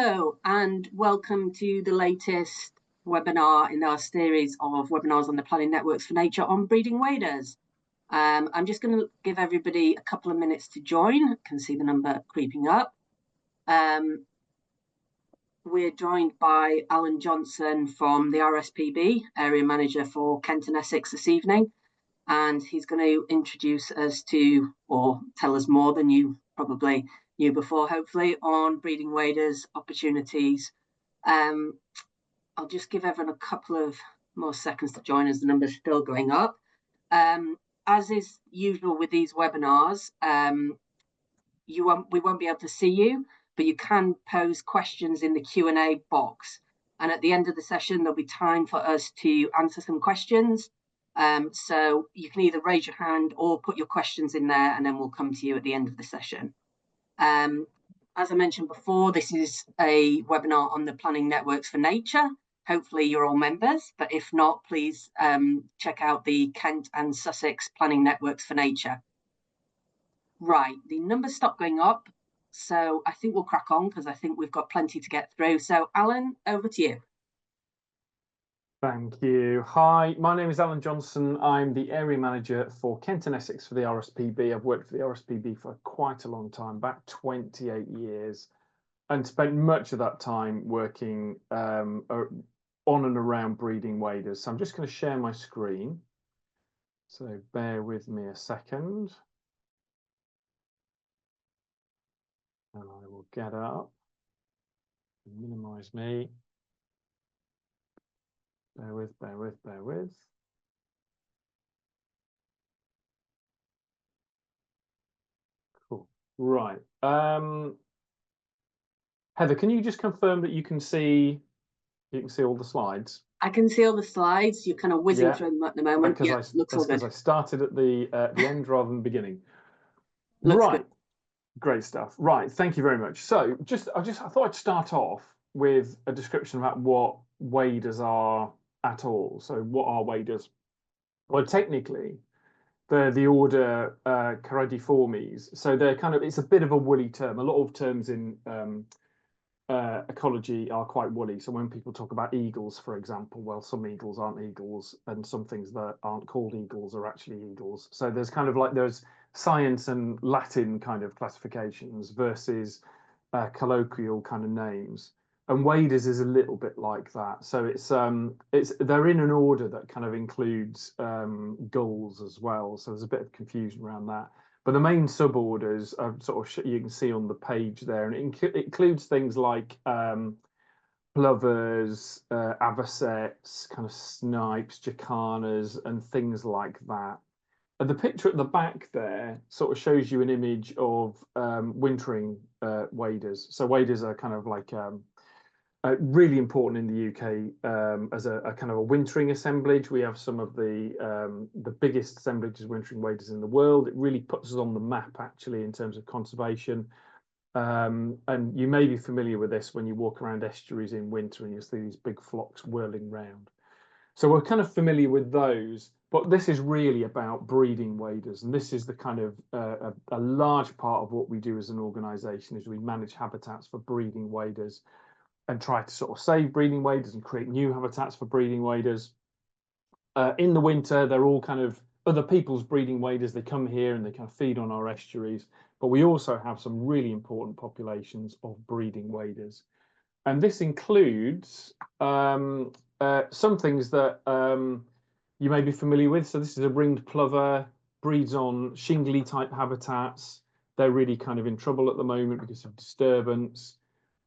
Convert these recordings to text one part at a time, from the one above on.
Hello and welcome to the latest webinar in our series of webinars on the Planning Networks for Nature on breeding waders. I'm just going to give everybody a couple of minutes to join. I can see the number creeping up. We're joined by Alan Johnson from the RSPB, Area Manager for Kent and Essex this evening, and he's going to introduce us to, or tell us more than you probably knew before, hopefully, on breeding waders, opportunities. I'll just give everyone a couple of more seconds to join as the number's still going up. As is usual with these webinars, we won't be able to see you, but you can pose questions in the Q&A box. And at the end of the session, there'll be time for us to answer some questions. So you can either raise your hand or put your questions in there, and then we'll come to you at the end of the session. As I mentioned before, this is a webinar on the Planning Networks for Nature. Hopefully you're all members, but if not, please check out the Kent and Sussex Planning Networks for Nature. Right, the numbers stop going up, so I think we'll crack on because I think we've got plenty to get through. So Alan, over to you. Thank you. Hi, my name is Alan Johnson. I'm the Area Manager for Kent and Essex for the RSPB. I've worked for the RSPB for quite a long time, about 28 years, and spent much of that time working on and around breeding waders. So I'm just going to share my screen. So bear with me a second. And I will get up and minimize me. Bear with. Cool. Right. Heather, can you just confirm that you can see all the slides? I can see all the slides. You're kind of whizzing through them at the moment. Yeah, looks all good. Because I started at the end rather than the beginning. Looks right. Good. Great stuff. Right. Thank you very much. So I thought I'd start off with a description about what waders are at all. So what are waders? Well, technically, they're the order Caridiformes. So they're it's a bit of a woolly term. A lot of terms in ecology are quite woolly. So when people talk about eagles, for example, well, some eagles aren't eagles, and some things that aren't called eagles are actually eagles. So there's there's science and Latin kind of classifications versus colloquial kind of names. And waders is a little bit like that. So they're in an order that kind of includes gulls as well. So there's a bit of confusion around that. But the main suborders are you can see on the page there, and it includes things like plovers, avocets, kind of snipes, jacanas, and things like that. And the picture at the back there sort of shows you an image of wintering waders. So waders are kind of like really important in the UK as a kind of a wintering assemblage. We have some of the biggest assemblages of wintering waders in the world. It really puts us on the map, actually, in terms of conservation. And you may be familiar with this when you walk around estuaries in winter and you see these big flocks whirling round. So we're kind of familiar with those, but this is really about breeding waders. And this is the kind of a large part of what we do as an organisation, is we manage habitats for breeding waders and try to sort of save breeding waders and create new habitats for breeding waders. In the winter, they're all kind of other people's breeding waders. They come here and they kind of feed on our estuaries, but we also have some really important populations of breeding waders. And this includes some things that you may be familiar with. So this is a ringed plover, breeds on shingly type habitats. They're really kind of in trouble at the moment because of disturbance.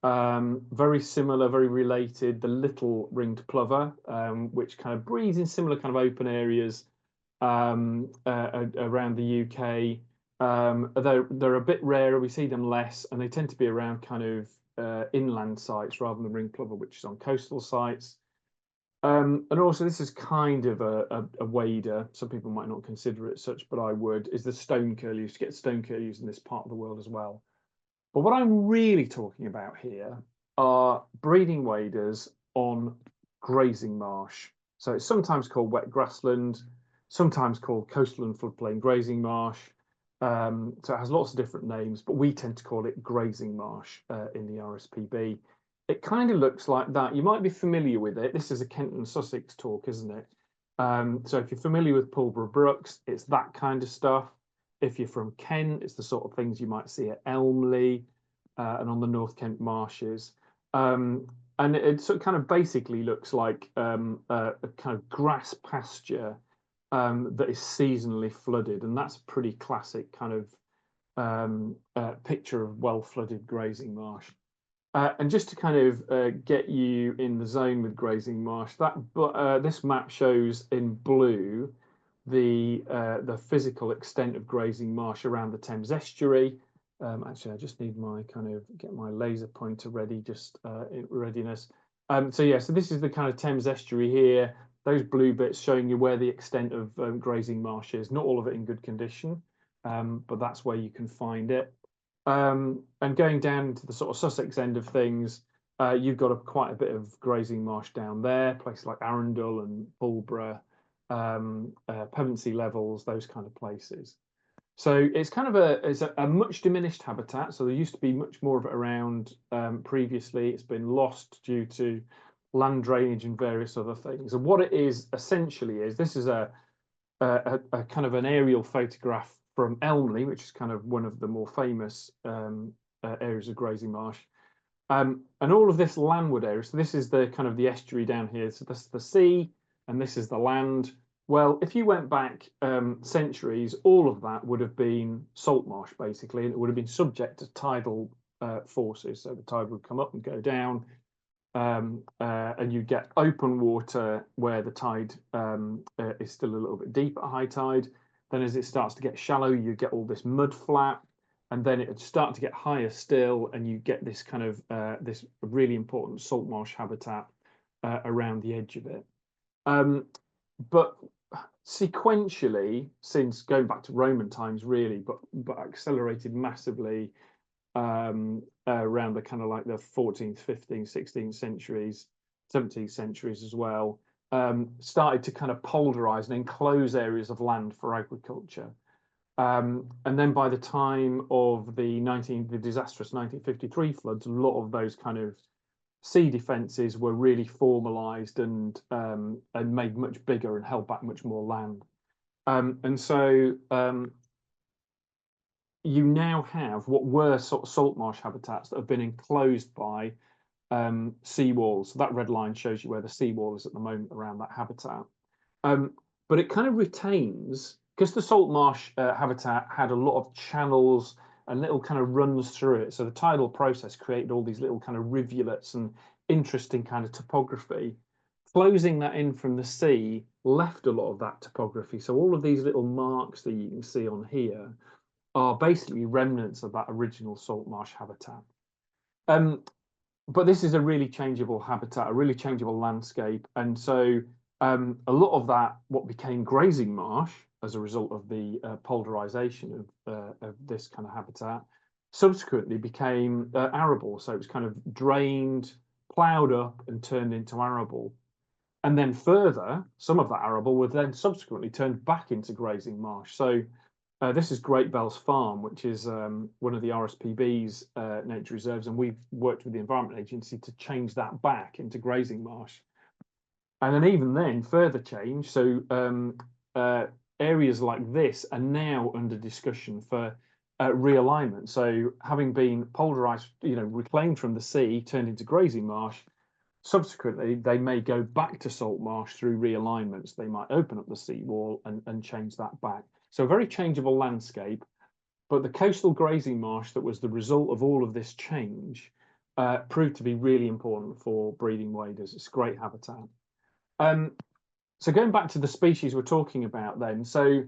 Very similar, very related, the little ringed plover, which kind of breeds in similar kind of open areas around the UK. They're a bit rarer, we see them less, and they tend to be around kind of inland sites rather than ringed plover, which is on coastal sites. And also this is kind of a wader. Some people might not consider it such, but I would, is the stone curlews. You get stone curlews in this part of the world as well. But what I'm really talking about here are breeding waders on grazing marsh. So it's sometimes called wet grassland, sometimes called coastal and floodplain grazing marsh. So it has lots of different names, but we tend to call it grazing marsh in the RSPB. it kind of looks like that. You might be familiar with it. This is a Kent and Sussex talk, isn't it? So if you're familiar with Pulborough Brooks, it's that kind of stuff. If you're from Kent, it's the sort of things you might see at Elmley and on the North Kent marshes. And it sort of kind of basically looks like a kind of grass pasture that is seasonally flooded, and that's a pretty classic kind of picture of well-flooded grazing marsh. And just to kind of get you in the zone with grazing marsh, this map shows in blue the physical extent of grazing marsh around the Thames estuary. Actually, I just need my get my laser pointer ready, just in readiness. So this is the kind of Thames estuary here. Those blue bits showing you where the extent of grazing marsh is. Not all of it in good condition, but that's where you can find it. And going down to the sort of Sussex end of things, you've got quite a bit of grazing marsh down there, places like Arundel and Pulborough, Pevensey Levels, those kind of places. So it's kind of a much diminished habitat. So there used to be much more of it around previously. It's been lost due to land drainage and various other things. And what it is essentially is this is a kind of an aerial photograph from Elmley, which is kind of one of the more famous areas of grazing marsh. And all of this landward area, so this is the kind of the estuary down here. So this is the sea and this is the land. Well, if you went back centuries, all of that would have been salt marsh, basically, and it would have been subject to tidal forces. So the tide would come up and go down, and you get open water where the tide is still a little bit deep at high tide. Then as it starts to get shallow, you get all this mud flat, and then it would start to get higher still, and you get this kind of this really important salt marsh habitat around the edge of it. But sequentially, since going back to Roman times, really, but accelerated massively around the kind of like the 14th, 15th, 16th centuries, 17th centuries as well, started to kind of polderize and enclose areas of land for agriculture. And then by the time of the disastrous 1953 floods, a lot of those kind of sea defences were really formalised and made much bigger and held back much more land. And so you now have what were sort of salt marsh habitats that have been enclosed by seawalls. So that red line shows you where the seawall is at the moment around that habitat. But it kind of retains, because the salt marsh habitat had a lot of channels and little kind of runs through it. So the tidal process created all these little kind of rivulets and interesting kind of topography. Closing that in from the sea left a lot of that topography. So all of these little marks that you can see on here are basically remnants of that original salt marsh habitat. But this is a really changeable habitat, a really changeable landscape. And so a lot of that, what became grazing marsh as a result of the polerization of this kind of habitat, subsequently became arable. So it was kind of drained, ploughed up and turned into arable. And then further, some of that arable was then subsequently turned back into grazing marsh. So this is Great Bells Farm, which is one of the RSPB's nature reserves, and we've worked with the Environment Agency to change that back into grazing marsh. And then even then, further change. So areas like this are now under discussion for realignment. So having been polarized, reclaimed from the sea, turned into grazing marsh, subsequently they may go back to salt marsh through realignments. They might open up the seawall and change that back. So a very changeable landscape, but the coastal grazing marsh that was the result of all of this change proved to be really important for breeding waders. It's a great habitat. So going back to the species we're talking about then, so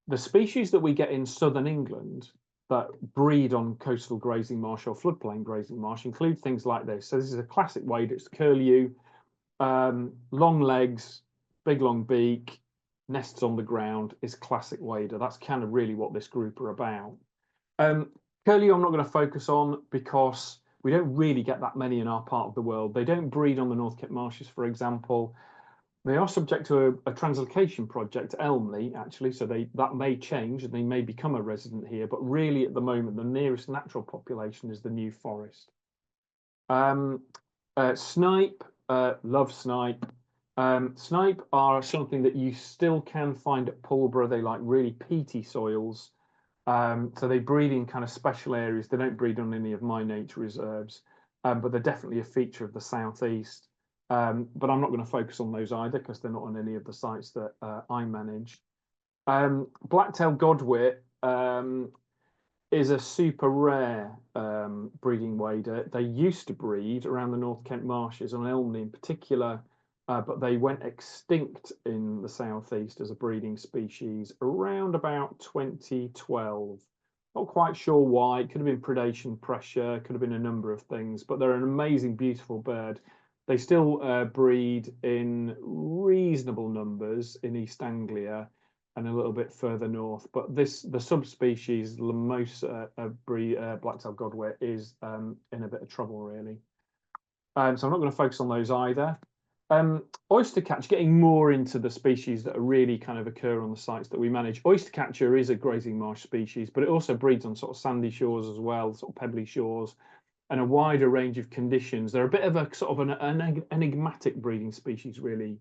the species that we get in southern England that breed on coastal grazing marsh or floodplain grazing marsh include things like this. So this is a classic wader, it's the curlew, long legs, big long beak, nests on the ground, is classic wader. That's kind of really what this group are about. Curlew I'm not going to focus on because we don't really get that many in our part of the world. They don't breed on the North Kent marshes, for example. They are subject to a translocation project at Elmley, actually, so that may change and they may become a resident here, but really at the moment, the nearest natural population is the New Forest. Snipe, love snipe. Snipe are something that you still can find at Pulborough. They like really peaty soils. So they breed in kind of special areas. They don't breed on any of my nature reserves, but they're definitely a feature of the southeast. But I'm not going to focus on those either because they're not on any of the sites that I manage. Black-tailed godwit is a super rare breeding wader. They used to breed around the North Kent marshes, on Elmley in particular, but they went extinct in the southeast as a breeding species around about 2012. Not quite sure why. It could have been predation pressure, could have been a number of things, but they're an amazing, beautiful bird. They still breed in reasonable numbers in East Anglia and a little bit further north. But the subspecies Lamosa black-tailed godwit is in a bit of trouble, really. So I'm not going to focus on those either. Oystercatcher, getting more into the species that are really kind of occur on the sites that we manage. Oystercatcher is a grazing marsh species, but it also breeds on sort of sandy shores as well, sort of pebbly shores, and a wider range of conditions. They're a bit of a sort of an enigmatic breeding species, really.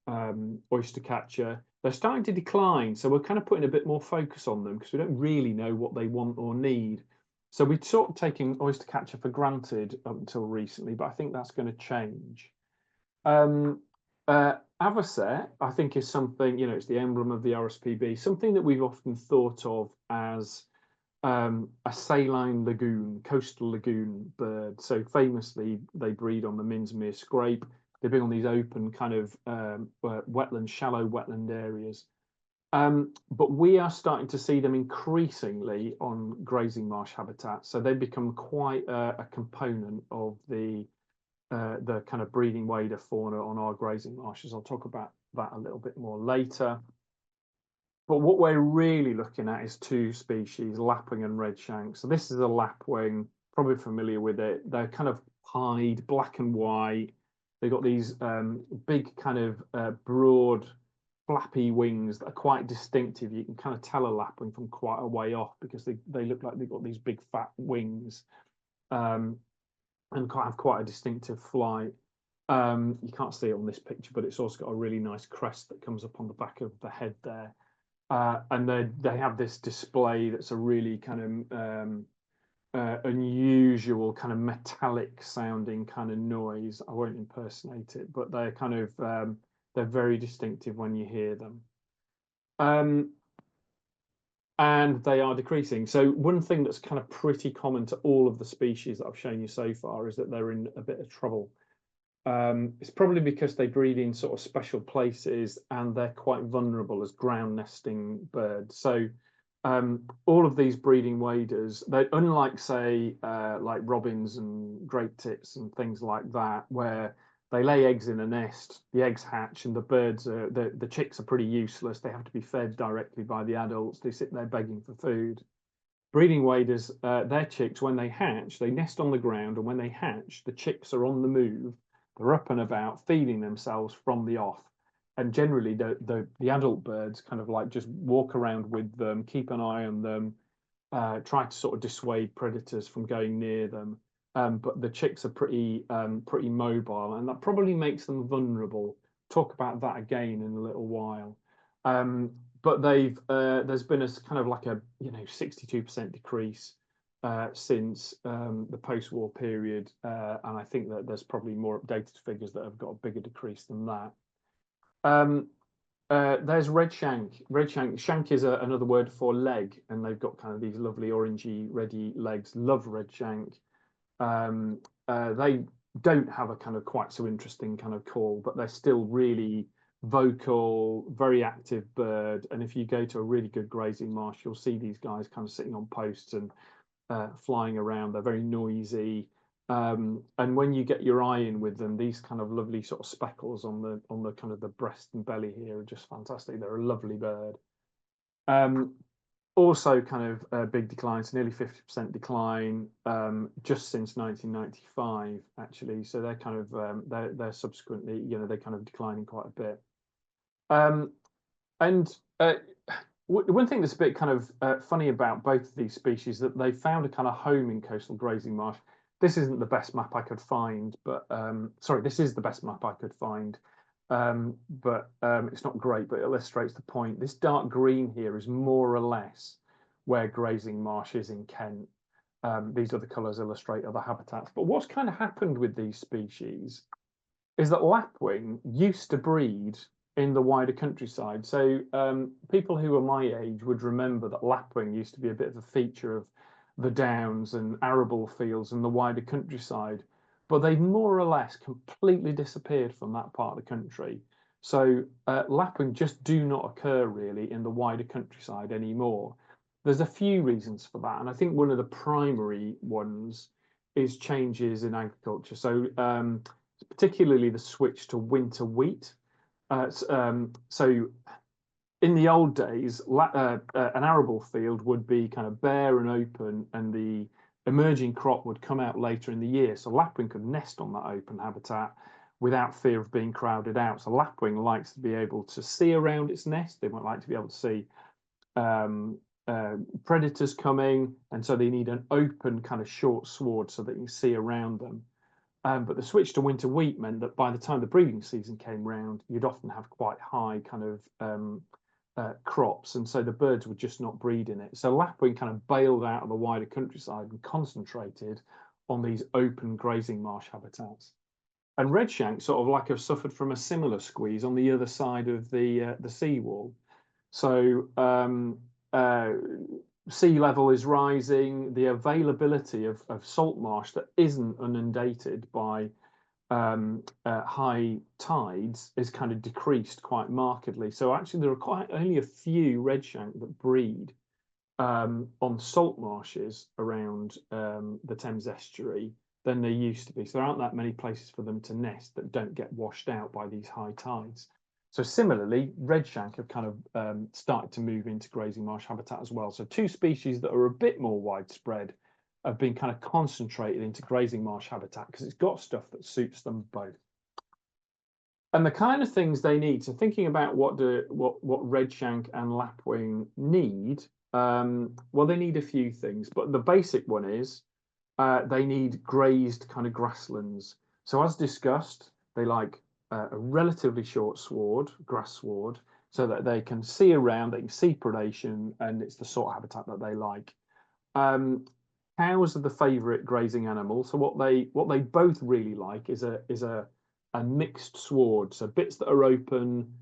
Oystercatcher. They're starting to decline, so we're kind of putting a bit more focus on them because we don't really know what they want or need. So we're sort of taking Oystercatcher for granted up until recently, but I think that's going to change. Avocet, I think, is something, you know, it's the emblem of the RSPB, something that we've often thought of as a saline lagoon, coastal lagoon bird. So famously, they breed on the Minsmere Scrape. They've been on these open kind of wetland, shallow wetland areas. But we are starting to see them increasingly on grazing marsh habitat. So they've become quite a component of the kind of breeding wader fauna on our grazing marshes. I'll talk about that a little bit more later. But what we're really looking at is two species, lapwing and redshank. So this is a lapwing, probably familiar with it. They're kind of pied, black and white. They've got these big kind of broad, flappy wings that are quite distinctive. You can kind of tell a lapwing from quite a way off because they look like they've got these big fat wings and have quite a distinctive flight. You can't see it on this picture, but it's also got a really nice crest that comes up on the back of the head there. And they have this display that's a really kind of unusual kind of metallic sounding kind of noise. I won't impersonate it, but they're kind of they're very distinctive when you hear them. And they are decreasing. So one thing that's kind of pretty common to all of the species that I've shown you so far is that they're in a bit of trouble. It's probably because they breed in sort of special places and they're quite vulnerable as ground nesting birds. So all of these breeding waders, they unlike say like robins and great tits and things like that, where they lay eggs in a nest, the eggs hatch, and the birds are the chicks are pretty useless. They have to be fed directly by the adults. They sit there begging for food. Breeding waders, their chicks, when they hatch, they nest on the ground, and when they hatch, the chicks are on the move. They're up and about, feeding themselves from the off. And generally, the adult birds kind of like just walk around with them, keep an eye on them, try to sort of dissuade predators from going near them. But the chicks are pretty mobile, and that probably makes them vulnerable. Talk about that again in a little while. But there's been a kind of like a 62% decrease since the post-war period, and I think that there's probably more updated figures that have got a bigger decrease than that. There's redshank. Shank is another word for leg, and they've got kind of these lovely orangey, reddy legs. Love redshank. They don't have a kind of quite so interesting kind of call, but they're still really vocal, very active bird. And if you go to a really good grazing marsh, you'll see these guys kind of sitting on posts and flying around. They're very noisy. And when you get your eye in with them, these kind of lovely sort of speckles on the kind of the breast and belly here are just fantastic. They're a lovely bird. Also kind of big declines, nearly 50% decline just since 1995, actually. So they're kind of they're subsequently, they're kind of declining quite a bit. One thing that's a bit kind of funny about both of these species that they found a kind of home in coastal grazing marsh. this isn't the best map I could find, but sorry, this is the best map I could find, but it's not great, but it illustrates the point. This dark green here is more or less where grazing marsh is in Kent. These other colours illustrate other habitats. But what's kind of happened with these species is that lapwing used to breed in the wider countryside. So people who are my age would remember that lapwing used to be a bit of a feature of the downs and arable fields and the wider countryside, but they've more or less completely disappeared from that part of the country. So lapwing just do not occur really in the wider countryside anymore. There's a few reasons for that, and I think one of the primary ones is changes in agriculture. So particularly the switch to winter wheat. So in the old days, an arable field would be kind of bare and open, and the emerging crop would come out later in the year. So lapwing could nest on that open habitat without fear of being crowded out. So lapwing likes to be able to see around its nest. They might like to be able to see predators coming, and so they need an open kind of short sward so that you can see around them. But the switch to winter wheat meant that by the time the breeding season came round, you'd often have quite high kind of crops, and so the birds would just not breed in it. So lapwing kind of bailed out of the wider countryside and concentrated on these open grazing marsh habitats. And redshank sort of like have suffered from a similar squeeze on the other side of the seawall. So sea level is rising, the availability of salt marsh that isn't inundated by high tides is kind of decreased quite markedly. So actually there are quite only a few redshank that breed on salt marshes around the Thames estuary than there used to be. So there aren't that many places for them to nest that don't get washed out by these high tides. So similarly, redshank have kind of started to move into grazing marsh habitat as well. So two species that are a bit more widespread have been kind of concentrated into grazing marsh habitat because it's got stuff that suits them both. And the kind of things they need, so thinking about what redshank and lapwing need, well, they need a few things, but the basic one is they need grazed kind of grasslands. So as discussed, they like a relatively short sward, grass sward, so that they can see around, they can see predation, and it's the sort of habitat that they like. Cows are the favourite grazing animal. So what they both really like is a mixed sward. So bits that are open,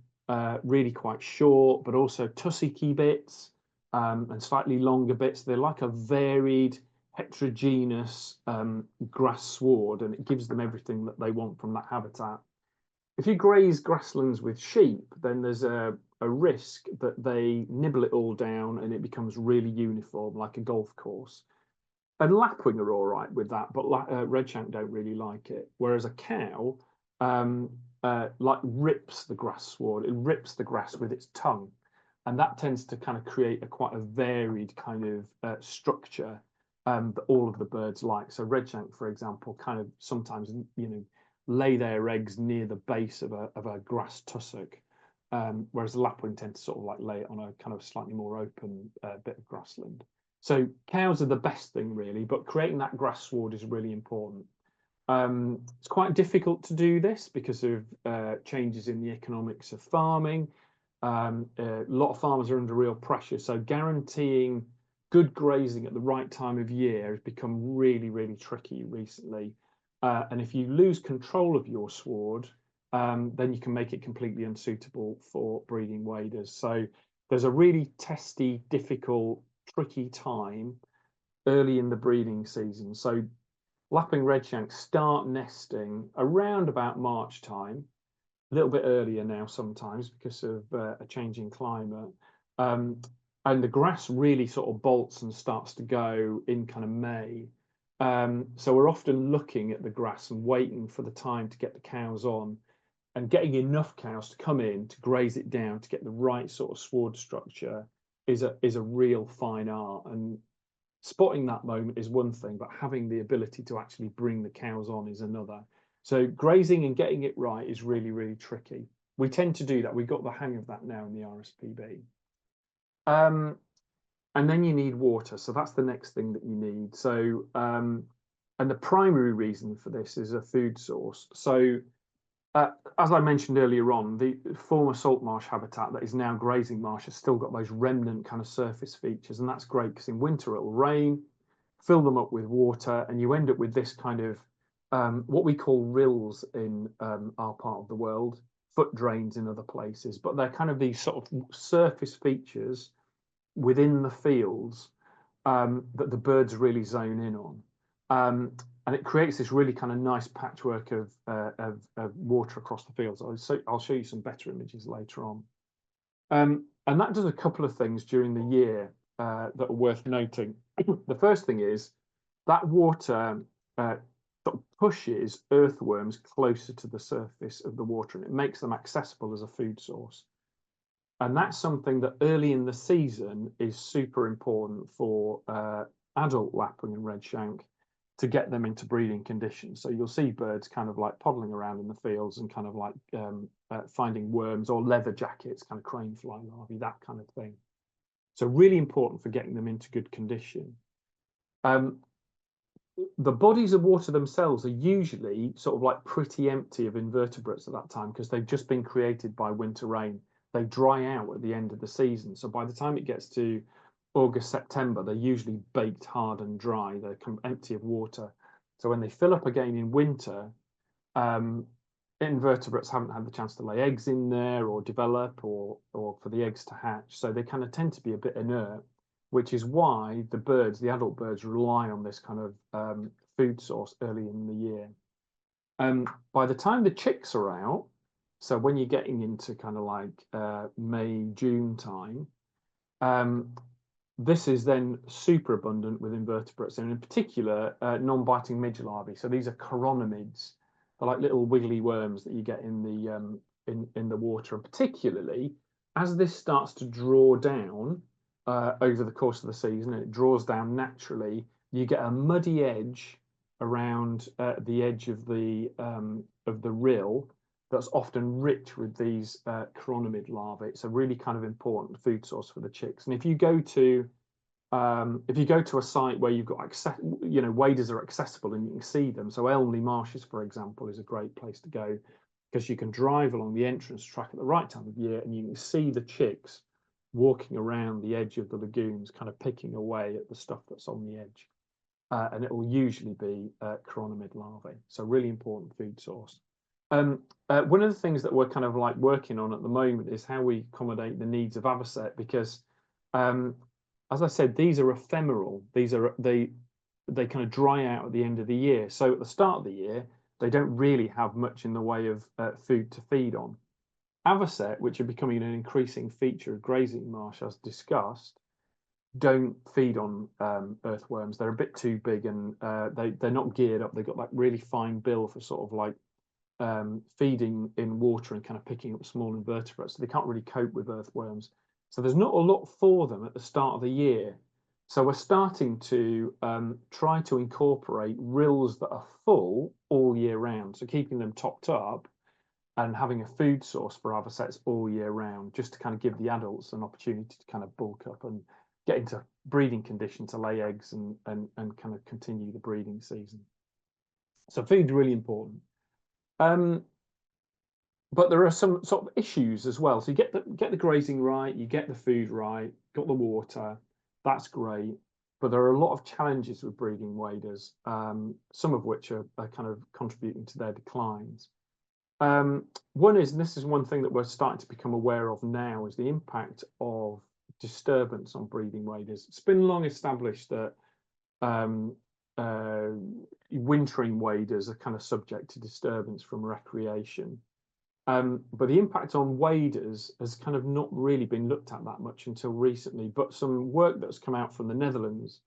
really quite short, but also tussocky bits and slightly longer bits. They like a varied, heterogeneous grass sward, and it gives them everything that they want from that habitat. If you graze grasslands with sheep, then there's a risk that they nibble it all down and it becomes really uniform, like a golf course. And lapwing are all right with that, but redshank don't really like it. Whereas a cow like rips the grass sward, it rips the grass with its tongue, and that tends to kind of create quite a varied kind of structure that all of the birds like. So redshank, for example, kind of sometimes lay their eggs near the base of a grass tussock, whereas the lapwing tend to sort of like lay it on a kind of slightly more open bit of grassland. So cows are the best thing really, but creating that grass sward is really important. It's quite difficult to do this because of changes in the economics of farming. A lot of farmers are under real pressure, so guaranteeing good grazing at the right time of year has become really, really tricky recently. And if you lose control of your sward, then you can make it completely unsuitable for breeding waders. So there's a really testy, difficult, tricky time early in the breeding season. So lapwing redshank start nesting around about March time, a little bit earlier now sometimes because of a changing climate. And the grass really sort of bolts and starts to go in kind of May. So we're often looking at the grass and waiting for the time to get the cows on and getting enough cows to come in to graze it down to get the right sort of sward structure is a real fine art. And spotting that moment is one thing, but having the ability to actually bring the cows on is another. So grazing and getting it right is really, really tricky. We tend to do that. We've got the hang of that now in the RSPB. And then you need water. So that's the next thing that you need. So And the primary reason for this is a food source. So, as I mentioned earlier on, the former salt marsh habitat that is now grazing marsh has still got those remnant kind of surface features, and that's great because in winter it'll rain, fill them up with water, and you end up with this kind of what we call rills in our part of the world, foot drains in other places, but they're kind of these sort of surface features within the fields that the birds really zone in on. And it creates this really kind of nice patchwork of water across the fields. I'll show you some better images later on. And that does a couple of things during the year that are worth noting. The first thing is that water sort of pushes earthworms closer to the surface of the water, and it makes them accessible as a food source. And that's something that early in the season is super important for adult lapwing and redshank to get them into breeding conditions. So you'll see birds kind of like poddling around in the fields and kind of like finding worms or leather jackets, kind of crane fly larvae, that kind of thing. So really important for getting them into good condition. The bodies of water themselves are usually sort of like pretty empty of invertebrates at that time because they've just been created by winter rain. They dry out at the end of the season. So by the time it gets to August, September, they're usually baked hard and dry. They're empty of water. So when they fill up again in winter, invertebrates haven't had the chance to lay eggs in there or develop or for the eggs to hatch. So they kind of tend to be a bit inert, which is why the birds, the adult birds, rely on this kind of food source early in the year. By the time the chicks are out, so when you're getting into kind of like May, June time, this is then super abundant with invertebrates, and in particular, non-biting midge larvae. So these are chironomids. They're like little wiggly worms that you get in the water, and particularly as this starts to draw down over the course of the season, and it draws down naturally, you get a muddy edge around the edge of the rill that's often rich with these chironomid larvae. It's a really kind of important food source for the chicks. And if you go to a site where you've got waders are accessible and you can see them, so Elmley Marshes, for example, is a great place to go because you can drive along the entrance track at the right time of year and you can see the chicks walking around the edge of the lagoons, kind of picking away at the stuff that's on the edge. And it will usually be chironomid larvae. So really important food source. One of the things that we're kind of like working on at the moment is how we accommodate the needs of avocet, because as I said, these are ephemeral. They kind of dry out at the end of the year. So at the start of the year, they don't really have much in the way of food to feed on. Avocet, which are becoming an increasing feature of grazing marsh, as discussed, don't feed on earthworms. They're a bit too big and they're not geared up. They've got like really fine bill for sort of like feeding in water and kind of picking up small invertebrates. So they can't really cope with earthworms. So there's not a lot for them at the start of the year. So we're starting to try to incorporate rills that are full all year round. So keeping them topped up and having a food source for avocets all year round, just to kind of give the adults an opportunity to kind of bulk up and get into breeding condition to lay eggs and kind of continue the breeding season. So food's really important. But there are some sort of issues as well. So you get the grazing right, you get the food right, got the water, that's great. But there are a lot of challenges with breeding waders, some of which are kind of contributing to their declines. One is, and this is one thing that we're starting to become aware of now, is the impact of disturbance on breeding waders. It's been long established that wintering waders are kind of subject to disturbance from recreation. But the impact on waders has kind of not really been looked at that much until recently. But some work that's come out from the Netherlands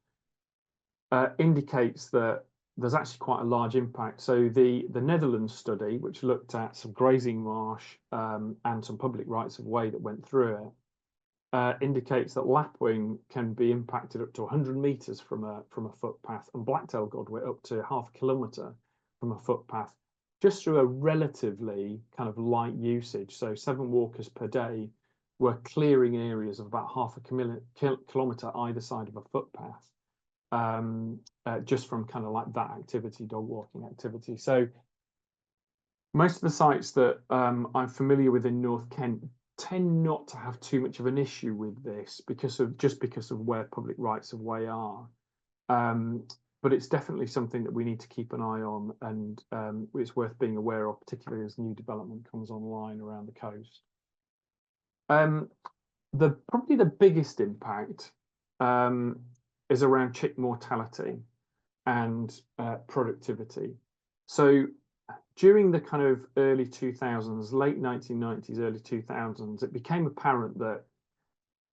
indicates that there's actually quite a large impact. So the Netherlands study, which looked at some grazing marsh and some public rights of way that went through it, indicates that lapwing can be impacted up to 100 meters from a footpath, and blacktail godwit up to half a kilometer from a footpath, just through a relatively kind of light usage. So 7 walkers per day were clearing areas of about half a kilometer either side of a footpath. just from kind of like that activity, dog walking activity. So most of the sites that I'm familiar with in North Kent tend not to have too much of an issue with this because of where public rights of way are. But it's definitely something that we need to keep an eye on, and it's worth being aware of, particularly as new development comes online around the coast. Probably the biggest impact is around chick mortality and productivity. So during the kind of early 2000s, late 1990s, early 2000s, it became apparent that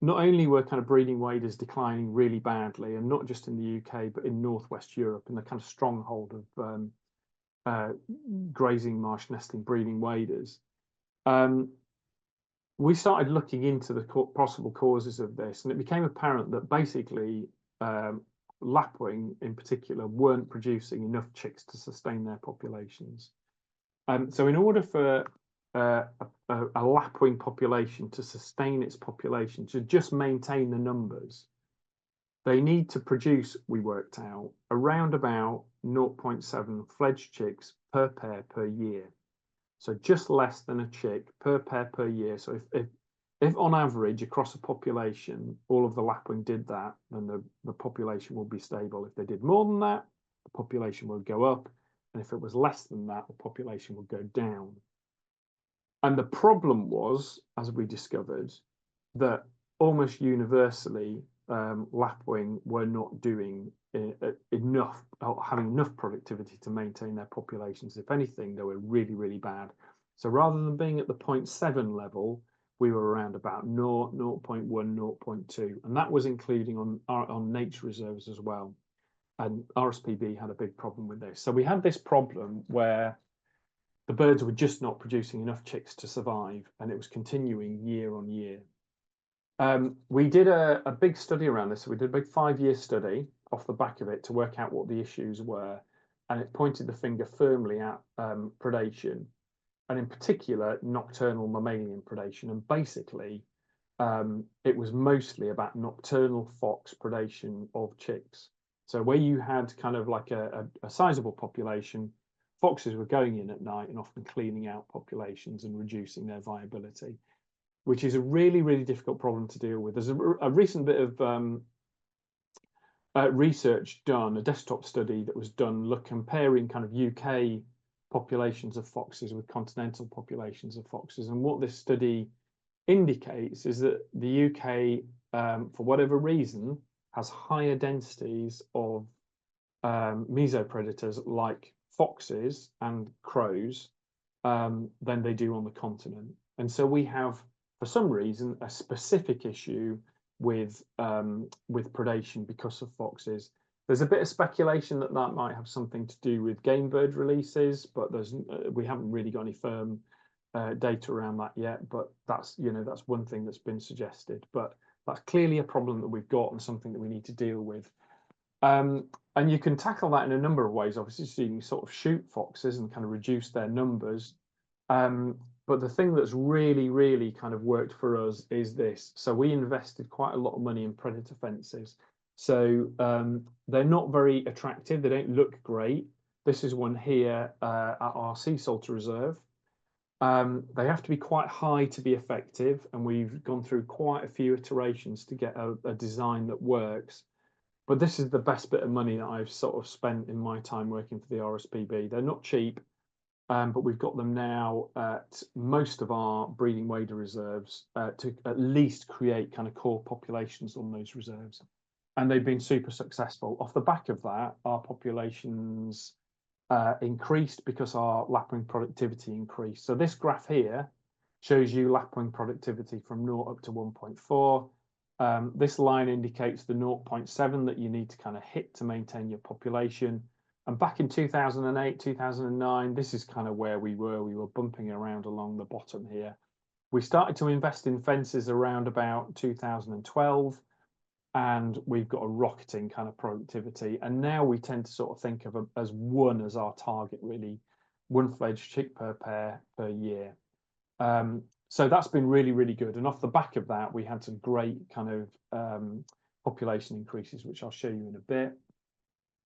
not only were kind of breeding waders declining really badly, and not just in the UK, but in Northwest Europe, in the kind of stronghold of grazing marsh nesting breeding waders, we started looking into the possible causes of this, and it became apparent that basically lapwing in particular weren't producing enough chicks to sustain their populations. So in order for a lapwing population to sustain its population, to just maintain the numbers, they need to produce, we worked out, around about 0.7 fledged chicks per pair per year. So just less than a chick per pair per year. So if on average across a population, all of the lapwing did that, then the population will be stable. If they did more than that, the population will go up. And if it was less than that, the population would go down. And the problem was, as we discovered, that almost universally, lapwing were not doing enough, or having enough productivity to maintain their populations. If anything, they were really, really bad. So rather than being at the 0.7 level, we were around about 0.1, 0.2, and that was including on nature reserves as well. And RSPB had a big problem with this. So we had this problem where the birds were just not producing enough chicks to survive, and it was continuing year on year. We did a big study around this. So we did a big 5-year study off the back of it to work out what the issues were, and it pointed the finger firmly at predation, and in particular nocturnal mammalian predation. And basically, it was mostly about nocturnal fox predation of chicks. So where you had kind of like a sizable population, foxes were going in at night and often cleaning out populations and reducing their viability, which is a really, really difficult problem to deal with. There's a recent bit of research done, a desktop study that was done, comparing kind of UK populations of foxes with continental populations of foxes. And what this study indicates is that the UK, for whatever reason, has higher densities of mesopredators like foxes and crows than they do on the continent. And so we have, for some reason, a specific issue with predation because of foxes. There's a bit of speculation that might have something to do with game bird releases, but we haven't really got any firm data around that yet. But that's one thing that's been suggested. But that's clearly a problem that we've got and something that we need to deal with. And you can tackle that in a number of ways. Obviously, so you can sort of shoot foxes and kind of reduce their numbers. But the thing that's really, really kind of worked for us is this. So we invested quite a lot of money in predator fences. So they're not very attractive. They don't look great. This is one here at our sea salter reserve. They have to be quite high to be effective, and we've gone through quite a few iterations to get a design that works. But this is the best bit of money that I've sort of spent in my time working for the RSPB. They're not cheap, but we've got them now at most of our breeding wader reserves to at least create kind of core populations on those reserves. And they've been super successful. Off the back of that, our populations increased because our lapwing productivity increased. So this graph here shows you lapwing productivity from 0 up to 1.4. This line indicates the 0.7 that you need to kind of hit to maintain your population. And back in 2008, 2009, this is kind of where we were. We were bumping around along the bottom here. We started to invest in fences around about 2012, and we've got a rocketing kind of productivity. And now we tend to sort of think of as one as our target, really, one fledged chick per pair per year. So that's been really, really good. And off the back of that, we had some great kind of population increases, which I'll show you in a bit.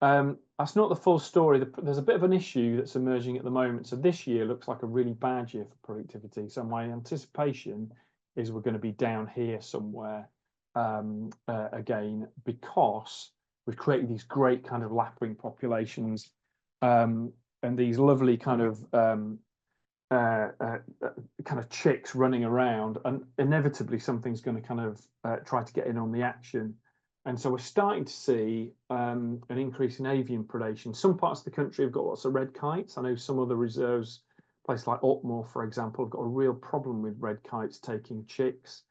That's not the full story. There's a bit of an issue that's emerging at the moment. So this year looks like a really bad year for productivity. So my anticipation is we're going to be down here somewhere again, because we've created these great kind of lapwing populations, and these lovely kind of chicks running around, and inevitably something's going to kind of try to get in on the action. And so we're starting to see an increase in avian predation. Some parts of the country have got lots of red kites. I know some other reserves, places like Otmore, for example, have got a real problem with red kites taking chicks.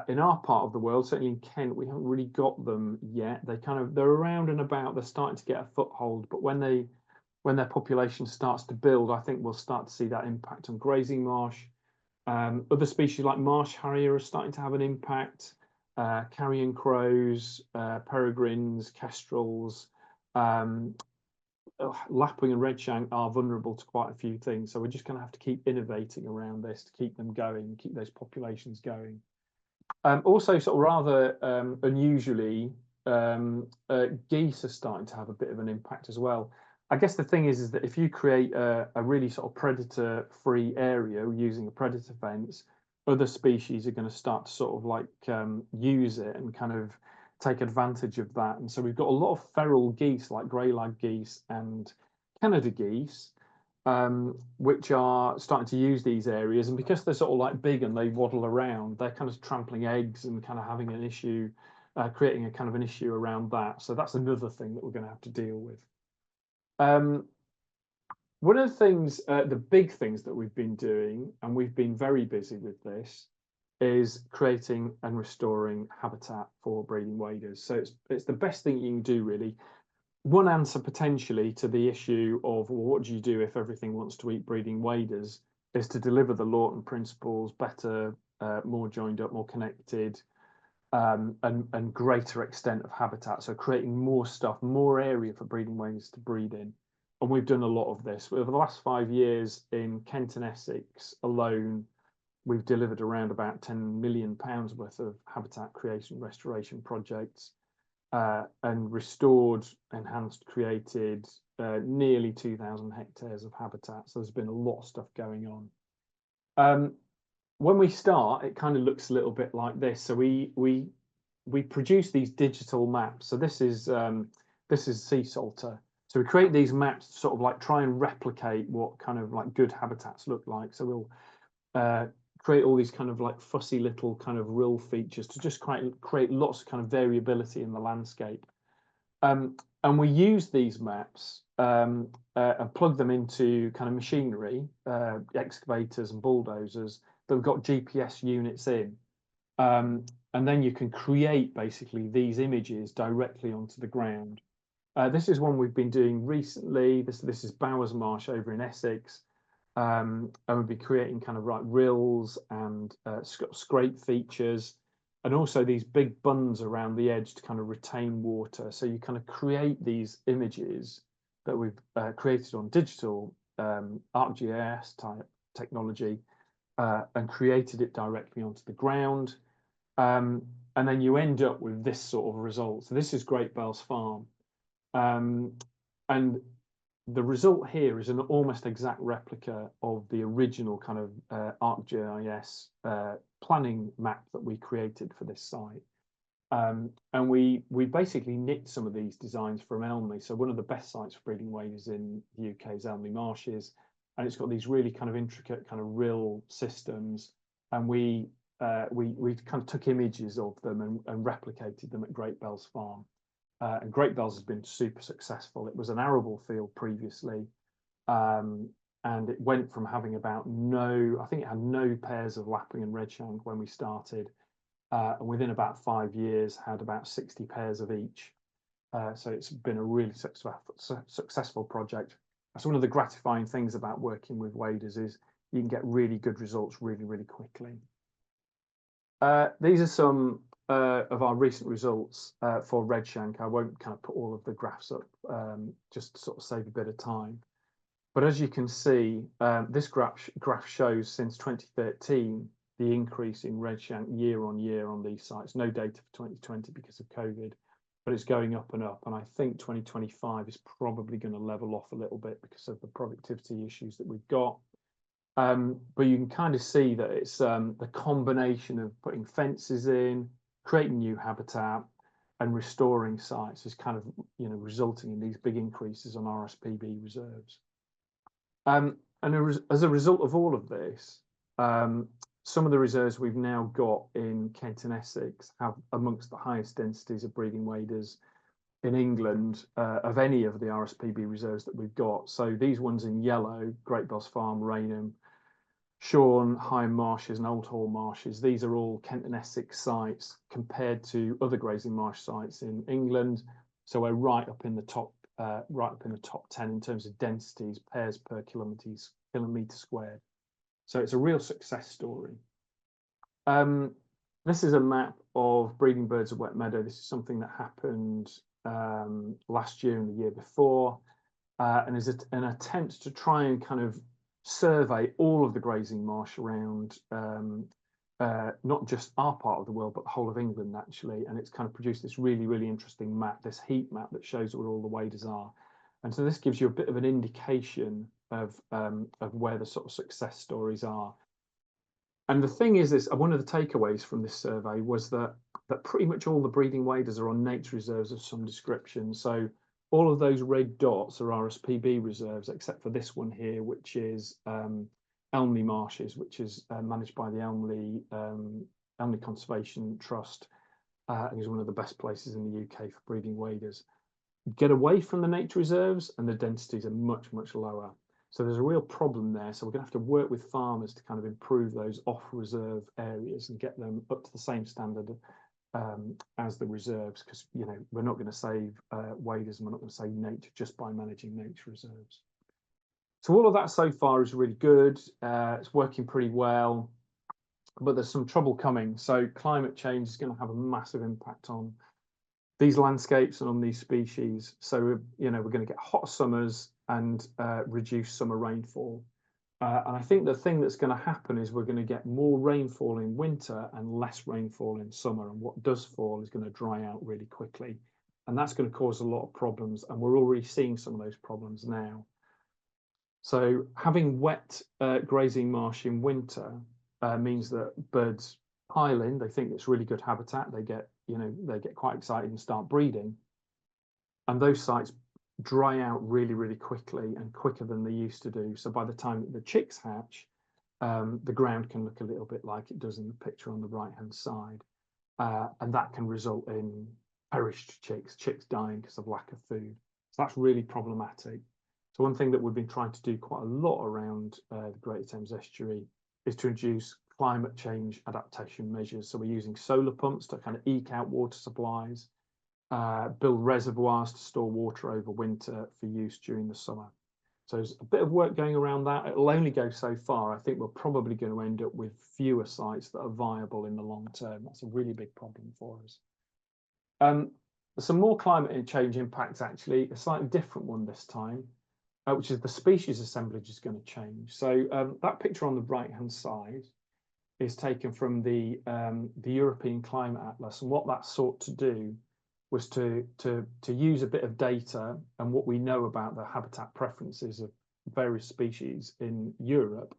In our part of the world, certainly in Kent, we haven't really got them yet. They're around and about. They're starting to get a foothold, but when their population starts to build, I think we'll start to see that impact on grazing marsh. Other species like marsh harrier are starting to have an impact. Carrion crows, peregrines, kestrels, lapwing and redshank are vulnerable to quite a few things. So we're just going to have to keep innovating around this to keep them going, keep those populations going. Also, sort of rather unusually, geese are starting to have a bit of an impact as well. I guess the thing is that if you create a really sort of predator-free area using a predator fence, other species are going to start to sort of like use it and kind of take advantage of that. And so we've got a lot of feral geese like grey-lag geese and Canada geese, which are starting to use these areas. And because they're sort of like big and they waddle around, they're kind of trampling eggs and kind of having an issue, creating a kind of an issue around that. So that's another thing that we're going to have to deal with. One of the things, the big things that we've been doing, and we've been very busy with this, is creating and restoring habitat for breeding waders. So it's the best thing you can do, really. One answer potentially to the issue of, well, what do you do if everything wants to eat breeding waders, is to deliver the Lawton principles better, more joined up, more connected, and greater extent of habitat. So creating more stuff, more area for breeding waders to breed in. And we've done a lot of this. Over the last 5 years in Kent and Essex alone, we've delivered around about £10 million worth of habitat creation restoration projects, and restored, enhanced, created nearly 2,000 hectares of habitat. So there's been a lot of stuff going on. When we start, it kind of looks a little bit like this. So we produce these digital maps. So this is sea salter. So we create these maps to sort of like try and replicate what kind of like good habitats look like. So we'll create all these kind of like fussy little kind of rill features to just create lots of kind of variability in the landscape. And we use these maps and plug them into kind of machinery, excavators and bulldozers that have got GPS units in. And then you can create basically these images directly onto the ground. This is one we've been doing recently. This is Bowers Marsh over in Essex. And we've been creating kind of like rills and scrape features, and also these big bunds around the edge to kind of retain water. So you kind of create these images that we've created on digital ArcGIS type technology, and created it directly onto the ground. And then you end up with this sort of result. So this is Great Bells Farm. And the result here is an almost exact replica of the original kind of ArcGIS planning map that we created for this site. And we basically nicked some of these designs from Elmley. So one of the best sites for breeding waders in the UK is Elmley Marshes, and it's got these really kind of intricate kind of rill systems. And we kind of took images of them and replicated them at Great Bells Farm. And Great Bells has been super successful. It was an arable field previously, and it went from having about I think it had no pairs of lapwing and redshank when we started, and within about 5 years had about 60 pairs of each. So it's been a really successful project. That's one of the gratifying things about working with waders, is you can get really good results really, really quickly. These are some of our recent results for redshank. I won't kind of put all of the graphs up, just to sort of save a bit of time. But as you can see, this graph shows since 2013 the increase in redshank year on year on these sites. No data for 2020 because of COVID. but it's going up and up. And I think 2025 is probably going to level off a little bit because of the productivity issues that we've got. But you can kind of see that it's the combination of putting fences in, creating new habitat, and restoring sites is kind of, you know, resulting in these big increases on RSPB reserves. And as a result of all of this, some of the reserves we've now got in Kent and Essex have amongst the highest densities of breeding waders in England of any of the RSPB reserves that we've got. So these ones in yellow, Great Bells Farm, Rainham, Shorn, High Marshes and Old Hall Marshes, these are all Kent and Essex sites compared to other grazing marsh sites in England. So we're right up in the top 10 in terms of densities, pairs per kilometre squared. So it's a real success story. This is a map of breeding birds of wet meadow. This is something that happened last year and the year before, and is an attempt to try and kind of survey all of the grazing marsh around not just our part of the world, but the whole of England, actually. And it's kind of produced this really, really interesting map, this heat map that shows where all the waders are. And so this gives you a bit of an indication of where the sort of success stories are. And the thing is this, one of the takeaways from this survey was that pretty much all the breeding waders are on nature reserves of some description. So all of those red dots are RSPB reserves, except for this one here, which is Elmley Marshes, which is managed by the Elmley Conservation Trust, and is one of the best places in the UK for breeding waders. Get away from the nature reserves and the densities are much, much lower. So there's a real problem there. So we're going to have to work with farmers to kind of improve those off-reserve areas and get them up to the same standard as the reserves, because, you know, we're not going to save waders and we're not going to save nature just by managing nature reserves. So all of that so far is really good. It's working pretty well, but there's some trouble coming. So climate change is going to have a massive impact on these landscapes and on these species. So, you know, we're going to get hot summers and reduce summer rainfall. And I think the thing that's going to happen is we're going to get more rainfall in winter and less rainfall in summer. And what does fall is going to dry out really quickly. And that's going to cause a lot of problems. And we're already seeing some of those problems now. So having wet grazing marsh in winter means that birds pile in. They think it's really good habitat. They get quite excited and start breeding. And those sites dry out really, really quickly and quicker than they used to do. So by the time that the chicks hatch, the ground can look a little bit like it does in the picture on the right-hand side. And that can result in perished chicks dying because of lack of food. So that's really problematic. So one thing that we've been trying to do quite a lot around the Greater Thames Estuary is to introduce climate change adaptation measures. So we're using solar pumps to kind of eke out water supplies, build reservoirs to store water over winter for use during the summer. So there's a bit of work going around that. It'll only go so far. I think we're probably going to end up with fewer sites that are viable in the long term. That's a really big problem for us. Some more climate change impacts, actually, a slightly different one this time, which is the species assemblage is going to change. So that picture on the right-hand side is taken from the European Climate Atlas, and what that sought to do was to use a bit of data and what we know about the habitat preferences of various species in Europe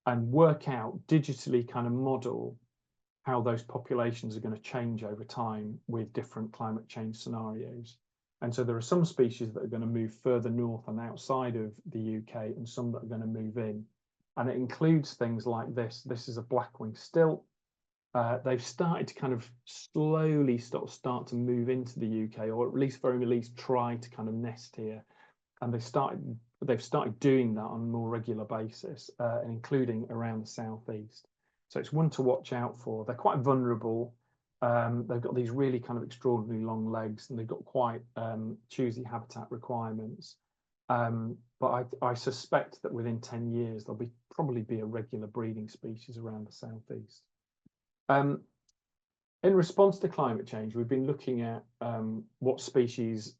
and work out, digitally kind of model how those populations are going to change over time with different climate change scenarios. And so there are some species that are going to move further north and outside of the UK, and some that are going to move in. And it includes things like this. This is a blackwing stilt. They've started to kind of slowly start to move into the UK, or at least very least try to kind of nest here. And they've started doing that on a more regular basis, including around the southeast. So it's one to watch out for. They're quite vulnerable. They've got these really kind of extraordinarily long legs, and they've got quite choosy habitat requirements. But I suspect that within 10 years, there'll probably be a regular breeding species around the southeast. In response to climate change, we've been looking at what species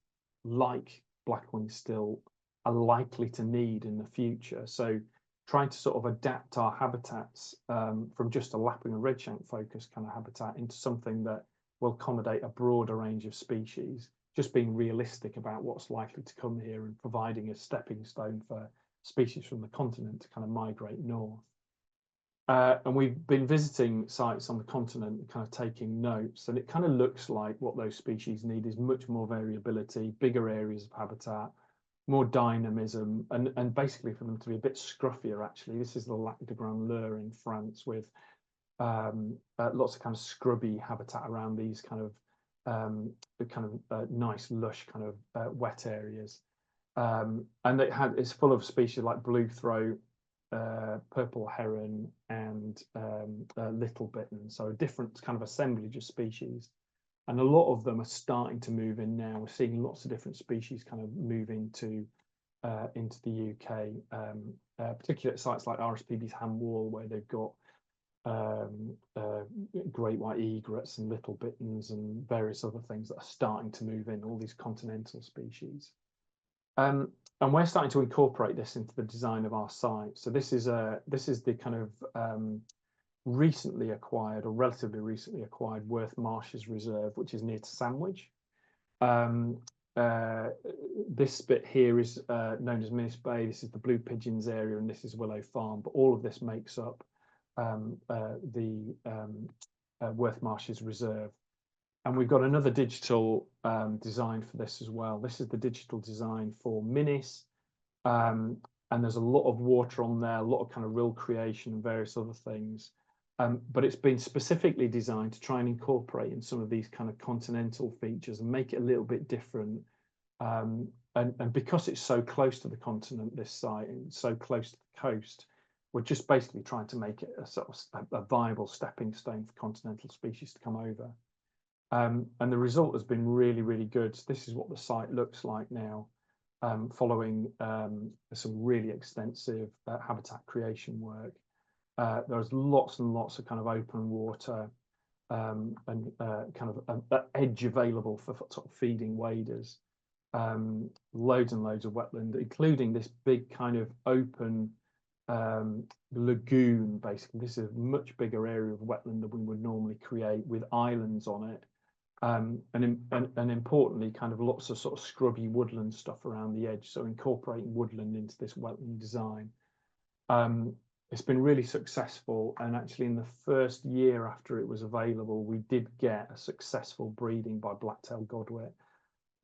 like blackwing stilt are likely to need in the future. So trying to sort of adapt our habitats from just a lapwing and redshank focused kind of habitat into something that will accommodate a broader range of species, just being realistic about what's likely to come here and providing a stepping stone for species from the continent to kind of migrate north. And we've been visiting sites on the continent and kind of taking notes, and it kind of looks like what those species need is much more variability, bigger areas of habitat, more dynamism, and basically for them to be a bit scruffier, actually. This is the Lac de Grand Leur in France, with lots of kind of scrubby habitat around these kind of nice, lush kind of wet areas. And it's full of species like blue throat, purple heron, and little bittern, so a different kind of assemblage of species, and a lot of them are starting to move in now. We're seeing lots of different species kind of move into the UK, particularly at sites like RSPB's Ham Wall, where they've got great white egrets and little bitterns and various other things that are starting to move in, all these continental species. And we're starting to incorporate this into the design of our site. So this is the kind of recently acquired, or relatively recently acquired, Worth Marshes Reserve, which is near to Sandwich. This bit here is known as Minnis Bay. This is the Blue Pigeons area, and this is Willow Farm. But all of this makes up the Worth Marshes Reserve. And we've got another digital design for this as well. This is the digital design for Minnis. And there's a lot of water on there, a lot of kind of rill creation and various other things. But it's been specifically designed to try and incorporate in some of these kind of continental features and make it a little bit different. And because it's so close to the continent, this site, and so close to the coast, we're just basically trying to make it a sort of a viable stepping stone for continental species to come over. And the result has been really, really good. This is what the site looks like now, following some really extensive habitat creation work. There's lots and lots of kind of open water and kind of an edge available for sort of feeding waders. Loads and loads of wetland, including this big kind of open lagoon. Basically, this is a much bigger area of wetland than we would normally create, with islands on it. And importantly, kind of lots of sort of scrubby woodland stuff around the edge, so incorporating woodland into this wetland design. It's been really successful, and actually in the first year after it was available, we did get a successful breeding by black-tailed godwit.